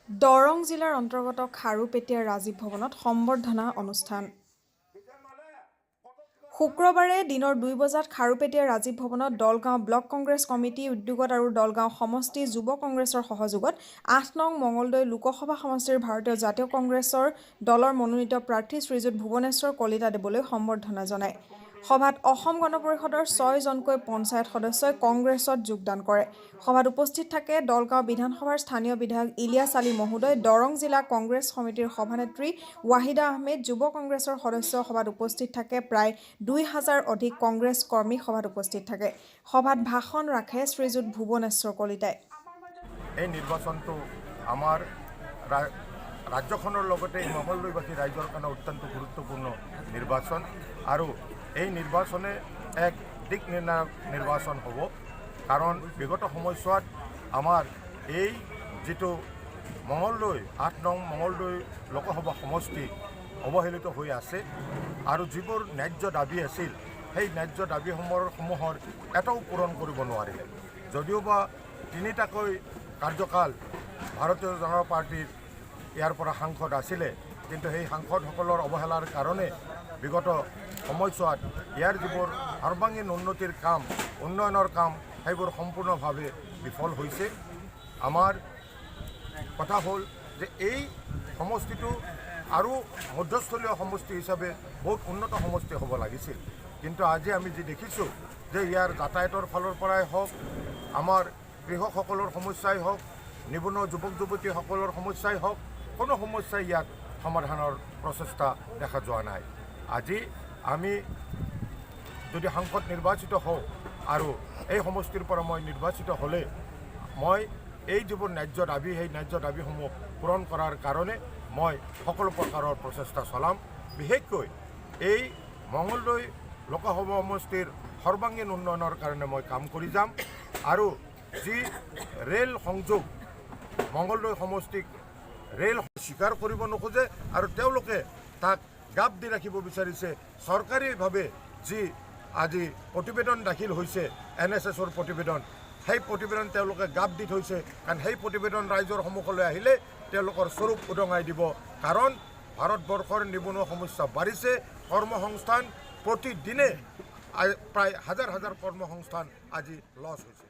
দৰং জিলাৰ অন্তৰ্গত খাৰুপেটীয়া ৰাজীৱ ভৱনত সম্বৰ্ধনা অনুষ্ঠান। শুক্ৰবাৰে দিনৰ ২ বজাত খাৰুপেটীয়া ৰাজীৱ ভৱনত দলগাঁও ব্লক কংগ্ৰেছ কমিটি উদ্যোগত আৰু দলগাঁও সমষ্টি যুৱ কংগ্ৰেছৰ সহযোগত ৮ নং মঙলদৈ লোকসভা সমষ্টিৰ ভাৰতীয় জাতীয় কংগ্ৰেছৰ দলৰ মনোনীত প্ৰাৰ্থী শ্ৰীযুত ভুৱনেশ্বৰ কলিতা দেৱলৈ সম্বৰ্ধনা জনায়। সভাত অসম গণ পৰিষদৰ ৬ জনকৈ পঞ্চায়ত সদস্যই কংগ্ৰেছত যোগদান কৰে। সভাত উপস্থিত থাকে দলগাঁও বিধানসভাৰ স্থানীয় বিধায়ক ইলিয়াছ আলী মহোদয়, দৰং জিলা কংগ্ৰেছ সমিতিৰ সভানেত্ৰী ৱাহিদা আহমেদ, যুৱ কংগ্ৰেছৰ সদস্য। সভাত উপস্থিত থাকে প্ৰায় ২,০০০ অধিক কংগ্ৰেছ কৰ্মী সভাত উপস্থিত থাকে। সভাত ভাষণ ৰাখে শ্ৰীযুত ভুৱনেশ্বৰ কলিতাই। এই নিৰ্বাচনটো আমাৰ ৰাজ্যখনৰ লগতে মঙলদৈবাসী ৰাইজৰ কাৰণে অত্যন্ত গুৰুত্বপূৰ্ণ নিৰ্বাচন আৰু এই নিৰ্বাচনে এক দিক নিৰ্ণায়ক নিৰ্বাচন হ'ব। কাৰণ বিগত সময়ছোৱাত আমাৰ এই যিটো মঙলদৈ ৮ নং মঙলদৈ লোকসভা সমষ্টি অৱহেলিত হৈ আছে আৰু যিবোৰ ন্যায্য দাবী আছিল সেই ন্যায্য দাবীসমূহৰ এটাও পূৰণ কৰিব নোৱাৰিলে। যদিওবা ৩টাকৈ কাৰ্যকাল ভাৰতীয় জনতা পাৰ্টীৰ ইয়াৰ পৰা সাংসদ আছিলে, কিন্তু সেই সাংসদসকলৰ অৱহেলাৰ কাৰণে বিগত সময়ছোৱাত ইয়াৰ যিবোৰ সৰ্বাংগীন উন্নতিৰ কাম, উন্নয়নৰ কাম সেইবোৰ সম্পূৰ্ণভাৱে বিফল হৈছে। আমাৰ কথা হ'ল যে এই সমষ্টিটো আৰু মধ্যস্থলীয় সমষ্টি হিচাপে বহুত উন্নত সমষ্টি হ'ব লাগিছিল, কিন্তু আজি আমি যি দেখিছোঁ যে ইয়াৰ যাতায়াতৰ ফালৰ পৰাই হওক, আমাৰ কৃষকসকলৰ সমস্যাই হওক, নিবনুৱা যুৱক যুৱতীসকলৰ সমস্যাই হওক, কোনো সমস্যাই ইয়াত সমাধানৰ প্ৰচেষ্টা দেখা যোৱা নাই। আজি আমি যদি সাংসদ নিৰ্বাচিত হওঁ আৰু এই সমষ্টিৰ পৰা মই নিৰ্বাচিত হ'লে মই এই যিবোৰ ন্যায্য দাবী সেই ন্যায্য দাবীসমূহ পূৰণ কৰাৰ কাৰণে মই সকলো প্ৰকাৰৰ প্ৰচেষ্টা চলাম। বিশেষকৈ এই মঙলদৈ লোকসভা সমষ্টিৰ সৰ্বাংগীন উন্নয়নৰ কাৰণে মই কাম কৰি যাম আৰু যি ৰেল সংযোগ মঙলদৈ সমষ্টিক ৰেল স্বীকাৰ কৰিব নোখোজে আৰু তেওঁলোকে তাক গাপ দি ৰাখিব বিচাৰিছে। চৰকাৰীভাৱে যি আজি প্ৰতিবেদন দাখিল হৈছে NSSৰ প্ৰতিবেদন, সেই প্ৰতিবেদন তেওঁলোকে গাপ দি থৈছে। কাৰণ সেই প্ৰতিবেদন ৰাইজৰ সন্মুখলৈ আহিলে তেওঁলোকৰ স্বৰূপ উদঙাই দিব। কাৰণ ভাৰতবৰ্ষৰ নিবনুৱা সমস্যা বাঢ়িছে, কৰ্মসংস্থান প্ৰতিদিনে প্ৰায় হাজাৰ হাজাৰ কৰ্মসংস্থান আজি লছ হৈছে।